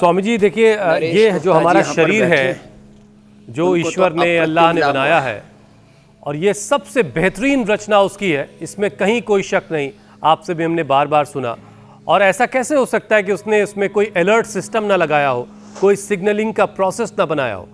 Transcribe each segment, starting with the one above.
स्वामी जी देखिए, ये जो हमारा शरीर है, जो ईश्वर ने, अल्लाह ने बनाया है, और ये सबसे बेहतरीन रचना उसकी है, इसमें कहीं कोई शक नहीं। आपसे भी हमने बार बार सुना। और ऐसा कैसे हो सकता है कि उसने इसमें कोई अलर्ट सिस्टम ना लगाया हो, कोई सिग्नलिंग का प्रोसेस ना बनाया हो।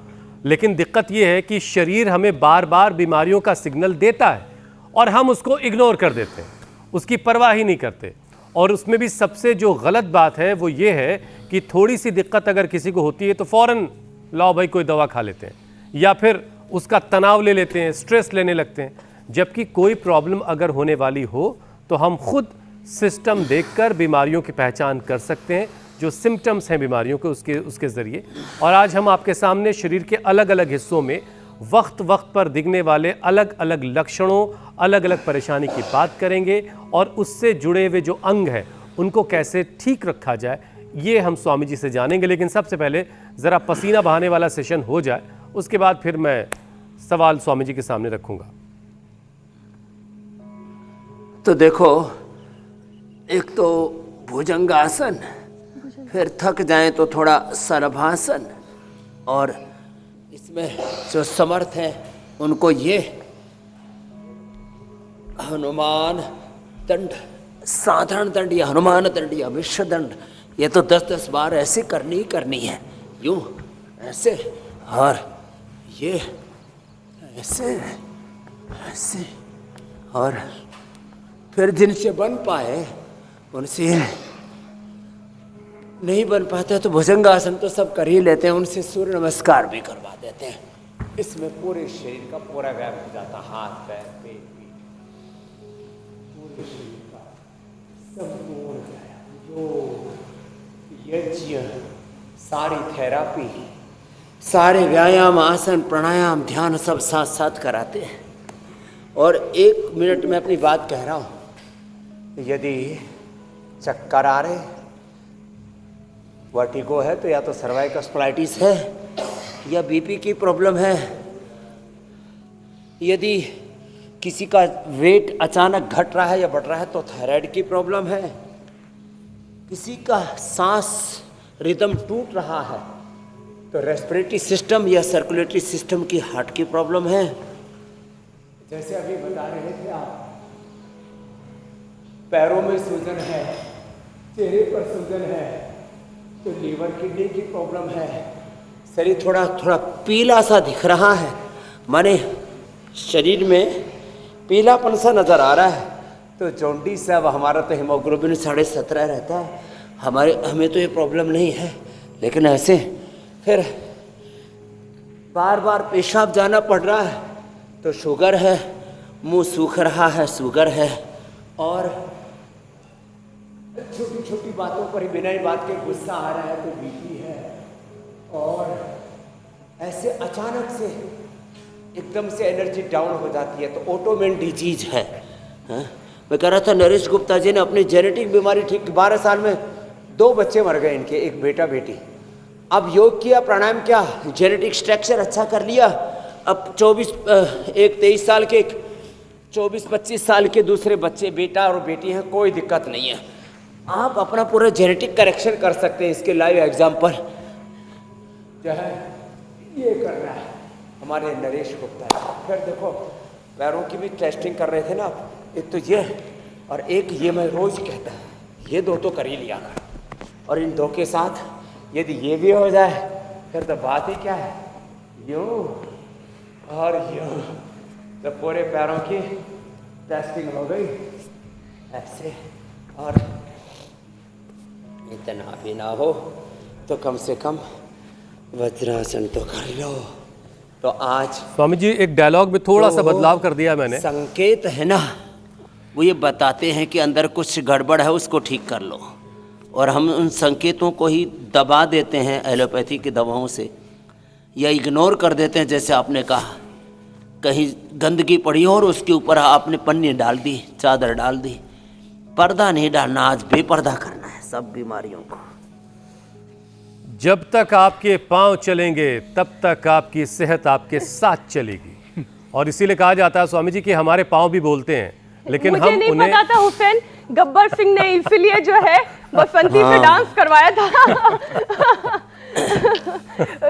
लेकिन दिक्कत ये है कि शरीर हमें बार बार बीमारियों का सिग्नल देता है और हम उसको इग्नोर कर देते हैं, उसकी परवाह ही नहीं करते। और उसमें भी सबसे जो गलत बात है वो ये है कि थोड़ी सी दिक्कत अगर किसी को होती है तो फ़ौरन लाओ भाई कोई दवा खा लेते हैं, या फिर उसका तनाव ले लेते हैं, स्ट्रेस लेने लगते हैं। जबकि कोई प्रॉब्लम अगर होने वाली हो तो हम खुद सिस्टम देखकर बीमारियों की पहचान कर सकते हैं, जो सिम्टम्स हैं बीमारियों के उसके ज़रिए। और आज हम आपके सामने शरीर के अलग अलग हिस्सों में वक्त वक्त पर दिखने वाले अलग अलग लक्षणों, अलग अलग परेशानी की बात करेंगे, और उससे जुड़े हुए जो अंग हैं उनको कैसे ठीक रखा जाए, ये हम स्वामी जी से जानेंगे। लेकिन सबसे पहले ज़रा पसीना बहाने वाला सेशन हो जाए, उसके बाद फिर मैं सवाल स्वामी जी के सामने रखूँगा। तो देखो, एक तो भुजंगासन, फिर थक जाएं तो थोड़ा सरभासन, और इसमें जो समर्थ हैं उनको ये हनुमान दंड, साधारण दंड या हनुमान दंड या विश्व दंड, ये तो 10-10 बार ऐसे करनी ही करनी है। यूं ऐसे, और ये ऐसे ऐसे, और फिर जिनसे बन पाए उनसे, नहीं बन पाते तो भुजंगासन तो सब कर ही लेते हैं, उनसे सूर्य नमस्कार भी करवा देते हैं। इसमें पूरे शरीर का पूरा व्यायाम हो जाता, हाथ पैर पेट पीठ, पूरे शरीर का संपूर्ण व्यायाम, योग, यज्ञ, सारी थेरापी, सारे व्यायाम, आसन, प्राणायाम, ध्यान सब साथ साथ कराते हैं। और 1 मिनट में अपनी बात कह रहा हूँ, यदि चक्कर आ रहे, वर्टिगो है तो या तो सर्वाइकल स्प्लाइटिस है या बीपी की प्रॉब्लम है, यदि किसी का वेट अचानक घट रहा है या बढ़ रहा है तो थायराइड की प्रॉब्लम है, किसी का सांस रिदम टूट रहा है तो रेस्पिरेटरी सिस्टम या सर्कुलेटरी सिस्टम की हार्ट की प्रॉब्लम है। जैसे अभी बता रहे थे आप, पैरों में सूजन है, चेहरे पर सूजन है तो लीवर किडनी की प्रॉब्लम है, शरीर थोड़ा थोड़ा पीला सा दिख रहा है, माने शरीर में पीलापन सा नज़र आ रहा है तो जॉन्डिस है। अब हमारा तो हीमोग्लोबिन 17.5 रहता है, हमें तो ये प्रॉब्लम नहीं है, लेकिन ऐसे फिर बार बार पेशाब जाना पड़ रहा है तो शुगर है, मुंह सूख रहा है, शुगर है, और छोटी छोटी बातों पर ही बिना ही बात के गुस्सा आ रहा है तो बीपी है, और ऐसे अचानक से एकदम से एनर्जी डाउन हो जाती है तो ऑटोइम्यून डिजीज है। मैं कह रहा था नरेश गुप्ता जी ने अपनी जेनेटिक बीमारी ठीक, 12 साल में 2 बच्चे मर गए इनके, एक बेटा बेटी। अब योग किया, प्राणायाम किया, जेनेटिक स्ट्रक्चर अच्छा कर लिया, अब 23 साल के, 24-25 साल के दूसरे बच्चे, बेटा और बेटी हैं, कोई दिक्कत नहीं है। आप अपना पूरा जेनेटिक करेक्शन कर सकते हैं। इसके लाइव एग्जाम्पल जो है ये करना है हमारे नरेश गुप्ता जी। फिर देखो पैरों की भी टेस्टिंग कर रहे थे ना आप, एक तो ये और एक ये, मैं रोज कहता हूँ ये 2 तो कर ही लिया कर, और इन 2 के साथ यदि ये भी हो जाए फिर तो बात ही क्या है, यूँ और यूँ, तो पूरे पैरों की टेस्टिंग हो गई ऐसे। और इतना भी ना हो तो कम से कम वज्रासन तो कर लो। तो आज स्वामी जी एक डायलॉग में थोड़ा सा बदलाव कर दिया मैंने। संकेत है ना, वो ये बताते हैं कि अंदर कुछ गड़बड़ है, उसको ठीक कर लो, और हम उन संकेतों को ही दबा देते हैं एलोपैथी की दवाओं से, या इग्नोर कर देते हैं। जैसे आपने कहा कहीं गंदगी पड़ी हो और उसके ऊपर आपने पन्नी डाल दी, चादर डाल दी, पर्दा नहीं डालना, आज बेपर्दा करना है सब बीमारियों को। जब तक आपके पांव चलेंगे तब तक आपकी सेहत आपके साथ चलेगी। और इसीलिए कहा जाता है स्वामी जी कि हमारे पांव भी बोलते हैं। लेकिन मुझे हम नहीं उन्हें पता था हुसैन गब्बर सिंह ने इसीलिए जो है बसंती से डांस करवाया था।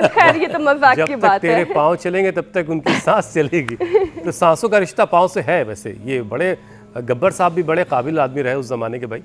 खैर ये तो मजाक की जब तक बात तेरे है। पाँव चलेंगे तब तक उनकी सांस चलेगी। तो सांसों का रिश्ता पाँव से है। वैसे ये बड़े गब्बर साहब भी बड़े काबिल आदमी रहे उस जमाने के भाई।